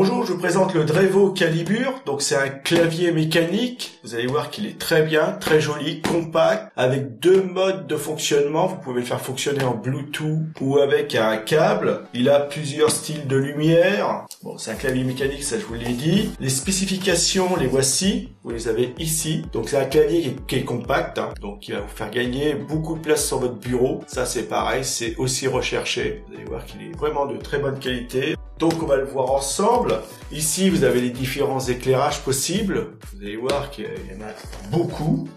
Bonjour, je vous présente le Drevo Calibur. Donc c'est un clavier mécanique. Vous allez voir qu'il est très bien, très joli, compact, avec deux modes de fonctionnement. Vous pouvez le faire fonctionner en Bluetooth ou avec un câble. Il a plusieurs styles de lumière. Bon, c'est un clavier mécanique, ça je vous l'ai dit. Les spécifications, les voici. Vous les avez ici. Donc c'est un clavier qui est compact, hein. Donc il va vous faire gagner beaucoup de place sur votre bureau. Ça c'est pareil, c'est aussi recherché. Vous allez voir qu'il est vraiment de très bonne qualité. Donc on va le voir ensemble. Ici vous avez les différents éclairages possibles. Vous allez voir qu'il y en a beaucoup.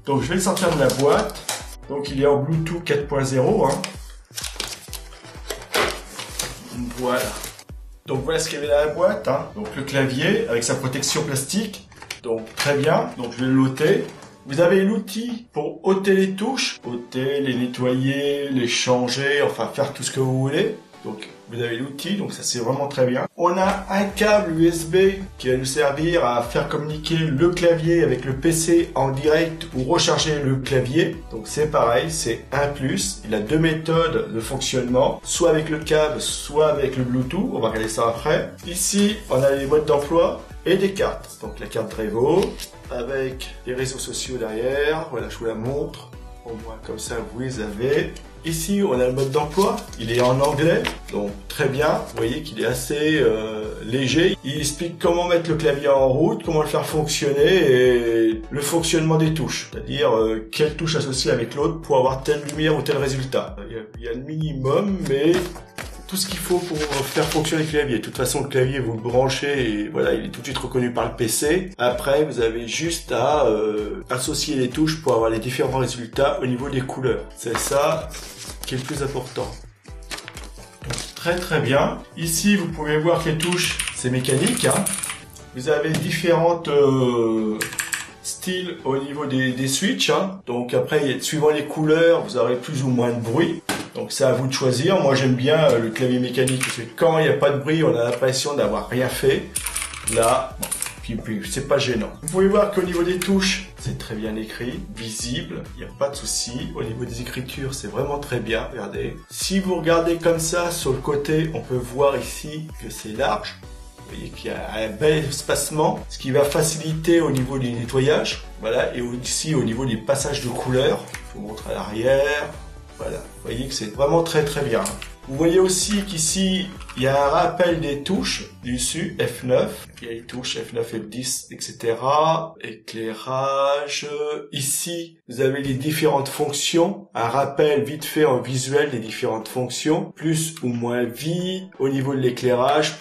Donc je vais le sortir de la boîte. Donc il est en Bluetooth 4.0, hein. Voilà. Donc voilà ce qu'il y avait dans la boîte, hein. Donc le clavier avec sa protection plastique. Donc très bien, donc je vais le ôter. Vous avez l'outil pour ôter les touches, ôter, les nettoyer, les changer, enfin faire tout ce que vous voulez. Donc vous avez l'outil, donc ça c'est vraiment très bien. On a un câble USB qui va nous servir à faire communiquer le clavier avec le PC en direct ou recharger le clavier. Donc c'est pareil, c'est un plus. Il a deux méthodes de fonctionnement, soit avec le câble, soit avec le Bluetooth. On va regarder ça après. Ici, on a les modes d'emploi et des cartes. Donc la carte Drevo avec les réseaux sociaux derrière. Voilà, je vous la montre. Au moins comme ça vous les avez. Ici on a le mode d'emploi, il est en anglais, donc très bien. Vous voyez qu'il est assez léger. Il explique comment mettre le clavier en route, comment le faire fonctionner et le fonctionnement des touches. C'est-à-dire quelle touche associer avec l'autre pour avoir telle lumière ou tel résultat. Il y a le minimum, mais tout ce qu'il faut pour faire fonctionner le clavier. De toute façon, le clavier, vous le branchez et voilà, il est tout de suite reconnu par le PC. Après, vous avez juste à associer les touches pour avoir les différents résultats au niveau des couleurs. C'est ça qui est le plus important. Donc, très très bien. Ici, vous pouvez voir que les touches, c'est mécanique, hein. Vous avez différentes styles au niveau des switches, hein. Donc après, suivant les couleurs, vous aurez plus ou moins de bruit. Donc c'est à vous de choisir. Moi j'aime bien le clavier mécanique parce que quand il n'y a pas de bruit, on a l'impression d'avoir rien fait. Là, bon, puis c'est pas gênant. Vous pouvez voir qu'au niveau des touches, c'est très bien écrit, visible, il n'y a pas de souci. Au niveau des écritures, c'est vraiment très bien, regardez. Si vous regardez comme ça, sur le côté, on peut voir ici que c'est large. Vous voyez qu'il y a un bel espacement, ce qui va faciliter au niveau du nettoyage. Voilà, et aussi au niveau des passages de couleurs. Je vous montre à l'arrière. Voilà, vous voyez que c'est vraiment très très bien. Vous voyez aussi qu'ici, il y a un rappel des touches dessus, F9. Il y a les touches F9, F10, etc. Éclairage. Ici, vous avez les différentes fonctions. Un rappel vite fait en visuel des différentes fonctions. Plus ou moins vite. Au niveau de l'éclairage,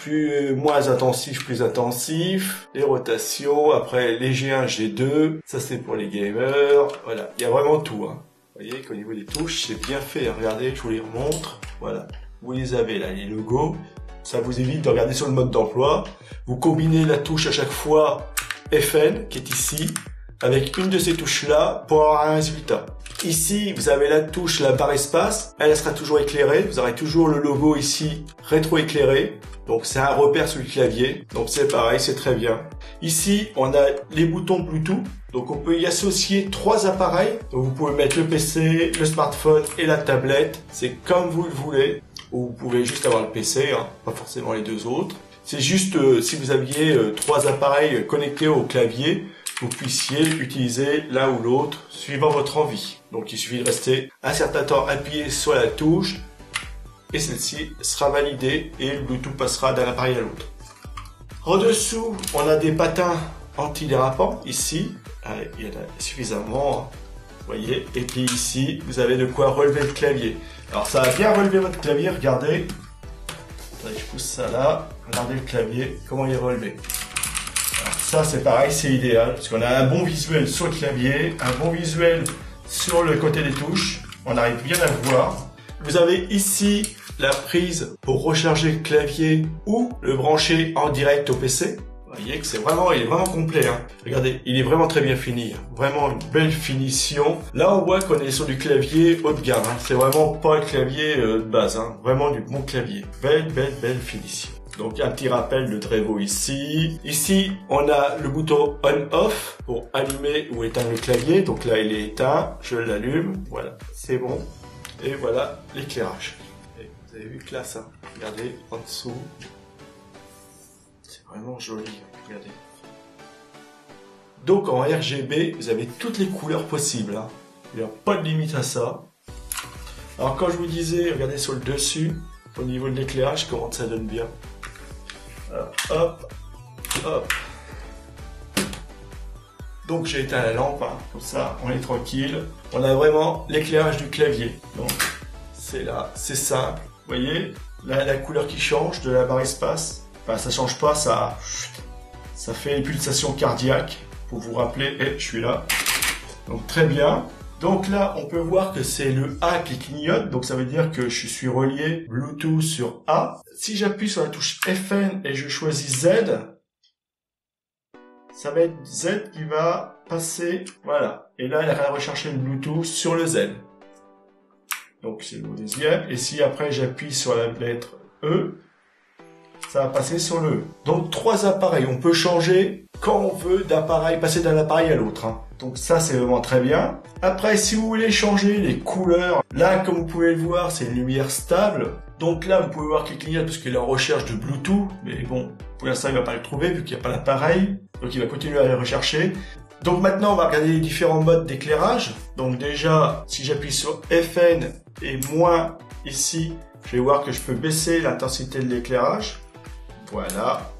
moins intensif, plus intensif. Les rotations. Après, les G1, G2. Ça, c'est pour les gamers. Voilà, il y a vraiment tout, hein. Vous voyez qu'au niveau des touches, c'est bien fait. Regardez, je vous les remontre. Voilà. Vous les avez là, les logos. Ça vous évite de regarder sur le mode d'emploi. Vous combinez la touche à chaque fois FN, qui est ici, avec une de ces touches-là pour avoir un résultat. Ici, vous avez la touche, la barre espace. Elle sera toujours éclairée. Vous aurez toujours le logo ici, rétro-éclairé. Donc c'est un repère sur le clavier. Donc c'est pareil, c'est très bien. Ici, on a les boutons Bluetooth. Donc on peut y associer 3 appareils. Donc vous pouvez mettre le PC, le smartphone et la tablette. C'est comme vous le voulez. Ou vous pouvez juste avoir le PC, hein, pas forcément les deux autres. C'est juste si vous aviez 3 appareils connectés au clavier, vous puissiez utiliser l'un ou l'autre suivant votre envie. Donc il suffit de rester un certain temps appuyé sur la touche et celle-ci sera validée et le Bluetooth passera d'un appareil à l'autre. En dessous, on a des patins antidérapants ici. Il y en a suffisamment, hein, vous voyez. Et puis ici, vous avez de quoi relever le clavier. Alors ça va bien relever votre clavier, regardez. Attendez, je pousse ça là. Regardez le clavier, comment il est relevé. Alors ça c'est pareil, c'est idéal. Parce qu'on a un bon visuel sur le clavier, un bon visuel sur le côté des touches. On arrive bien à le voir. Vous avez ici la prise pour recharger le clavier ou le brancher en direct au PC. Vous voyez que il est vraiment complet, hein. Regardez, il est vraiment très bien fini, hein. Vraiment une belle finition. Là, on voit qu'on est sur du clavier haut de gamme, hein. C'est vraiment pas le clavier de base, hein. Vraiment du bon clavier. Belle finition. Donc, un petit rappel de Drevo ici. Ici, on a le bouton on-off pour allumer ou éteindre le clavier. Donc là, il est éteint. Je l'allume. Voilà, c'est bon. Et voilà l'éclairage. Vous avez vu classe, hein. Regardez en dessous. vraiment joli, regardez. Donc en RGB, vous avez toutes les couleurs possibles. Hein. Il n'y a pas de limite à ça. Alors quand je vous disais, regardez sur le dessus, au niveau de l'éclairage, comment ça donne bien. Alors, hop, hop. Donc j'ai éteint la lampe, hein, comme ça on est tranquille. On a vraiment l'éclairage du clavier. Donc c'est là, c'est simple. Vous voyez, là la couleur qui change de la barre espace. Enfin ça change pas, ça fait une pulsation cardiaque pour vous rappeler, je suis là. Donc très bien. Donc là on peut voir que c'est le A qui clignote, donc ça veut dire que je suis relié Bluetooth sur A. Si j'appuie sur la touche FN et je choisis Z, ça va être Z qui va passer, voilà. Et là, elle va rechercher le Bluetooth sur le Z. Donc, c'est le deuxième. Et si après, j'appuie sur la lettre E, ça va passer sur le E. Donc, 3 appareils. On peut changer quand on veut d'appareil, passer d'un appareil à l'autre. Hein. Donc, ça, c'est vraiment très bien. Après, si vous voulez changer les couleurs, là, comme vous pouvez le voir, c'est une lumière stable. Donc là, vous pouvez voir qu'il clignote parce qu'il est en recherche de Bluetooth. Mais bon, pour l'instant, il ne va pas le trouver vu qu'il n'y a pas d'appareil. Donc il va continuer à les rechercher. Donc maintenant, on va regarder les différents modes d'éclairage. Donc déjà, si j'appuie sur FN et moins ici, je vais voir que je peux baisser l'intensité de l'éclairage. Voilà.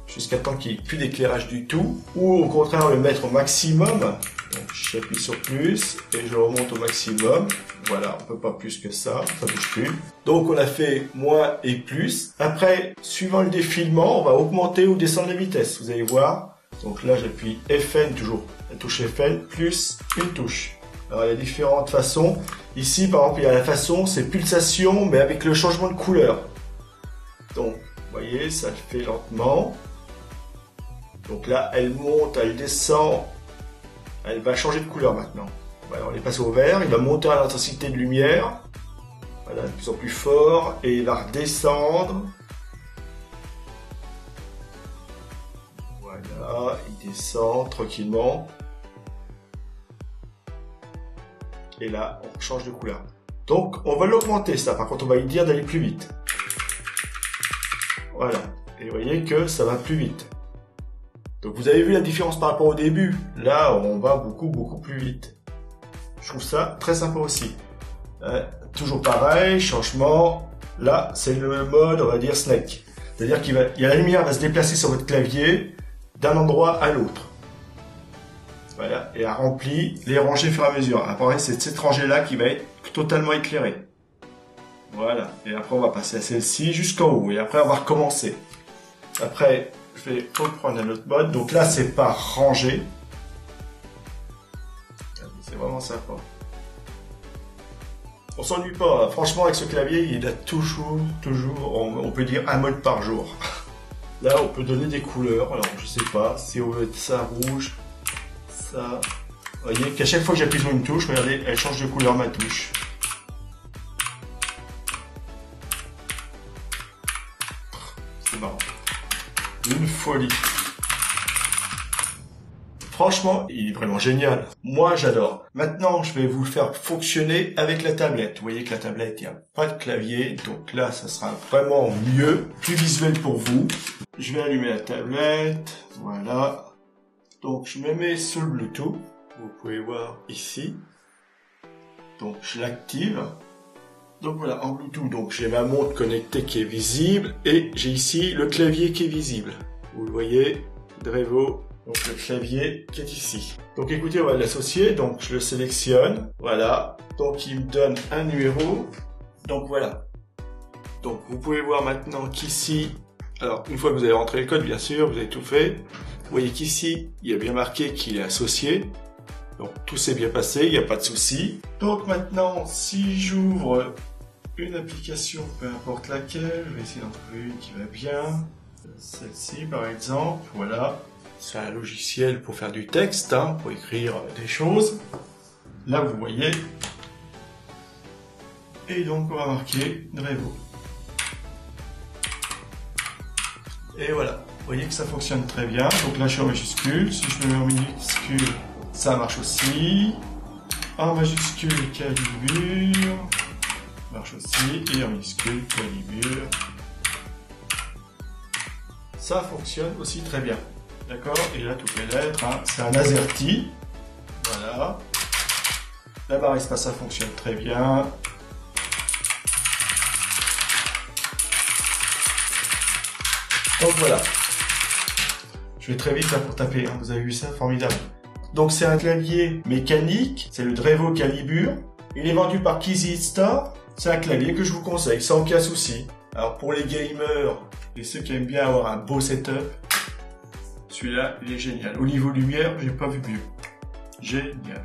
Jusqu'à temps qu'il n'y ait plus d'éclairage du tout. Ou au contraire, le mettre au maximum. Donc j'appuie sur plus et je remonte au maximum. Voilà, on peut pas plus que ça bouge plus. Donc on a fait moins et plus. Après, suivant le défilement, on va augmenter ou descendre la vitesse. Vous allez voir. Donc là, j'appuie FN, toujours la touche FN, plus une touche. Alors il y a différentes façons. Ici, par exemple, il y a la façon, c'est pulsation, mais avec le changement de couleur. Donc, vous voyez, ça le fait lentement. Donc là, elle monte, elle descend. Elle va changer de couleur maintenant. Voilà, on est passé au vert, il va monter à l'intensité de lumière. Voilà, de plus en plus fort. Et il va redescendre. Voilà, il descend tranquillement. Et là, on change de couleur. Donc, on va l'augmenter ça. Par contre, on va lui dire d'aller plus vite. Voilà. Et vous voyez que ça va plus vite. Donc, vous avez vu la différence par rapport au début. Là, on va beaucoup plus vite. Je trouve ça très sympa aussi. Toujours pareil, changement. Là, c'est le mode, on va dire, snake. C'est-à-dire qu'il y a la lumière va se déplacer sur votre clavier d'un endroit à l'autre. Voilà, et à remplir les rangées au fur et à mesure. Après, c'est cette rangée-là qui va être totalement éclairée. Voilà, et après on va passer à celle-ci jusqu'en haut, et après on va recommencer. Après, je vais reprendre un autre mode. Donc là, c'est par rangée. C'est vraiment sympa. On s'ennuie pas, franchement avec ce clavier, il a toujours, on peut dire un mode par jour. Là, on peut donner des couleurs. Alors, je sais pas si on veut ça rouge, ça. Vous voyez qu'à chaque fois que j'appuie sur une touche, regardez, elle change de couleur ma touche. C'est marrant. Une folie. Franchement, il est vraiment génial. Moi, j'adore. Maintenant, je vais vous le faire fonctionner avec la tablette. Vous voyez que la tablette, il n'y a pas de clavier. Donc là, ça sera vraiment mieux, plus visuel pour vous. Je vais allumer la tablette. Voilà. Donc, je me mets sur le Bluetooth. Vous pouvez voir ici. Donc, je l'active. Donc voilà, en Bluetooth, donc j'ai ma montre connectée qui est visible. Et j'ai ici le clavier qui est visible. Vous le voyez, Drevo. Donc le clavier qui est ici. Donc écoutez, on va l'associer. Donc je le sélectionne. Voilà. Donc il me donne un numéro. Donc voilà. Donc vous pouvez voir maintenant qu'ici, alors une fois que vous avez rentré le code, bien sûr, vous avez tout fait. Vous voyez qu'ici, il y a bien marqué qu'il est associé. Donc tout s'est bien passé, il n'y a pas de souci. Donc maintenant, si j'ouvre une application, peu importe laquelle, je vais essayer d'en trouver une qui va bien. Celle-ci par exemple, voilà. C'est un logiciel pour faire du texte, hein, pour écrire des choses. Là, vous voyez. Et donc, on va marquer Drevo. Et voilà. Vous voyez que ça fonctionne très bien. Donc là, je suis en majuscule. Si je me mets en minuscule, ça marche aussi. En majuscule, Calibur. Marche aussi. Et en minuscule, Calibur. ça fonctionne aussi très bien. D'accord? Et là, toutes les lettres, hein, c'est un AZERTY. Voilà. La barre espace, ça fonctionne très bien. Donc voilà. Je vais très vite là pour taper, hein. Vous avez vu ça? Formidable. Donc c'est un clavier mécanique, c'est le Drevo Calibre. Il est vendu par Kizit Store. C'est un clavier que je vous conseille, sans aucun souci. Alors pour les gamers et ceux qui aiment bien avoir un beau setup, celui-là, il est génial. Au niveau lumière, j'ai pas vu mieux. Génial.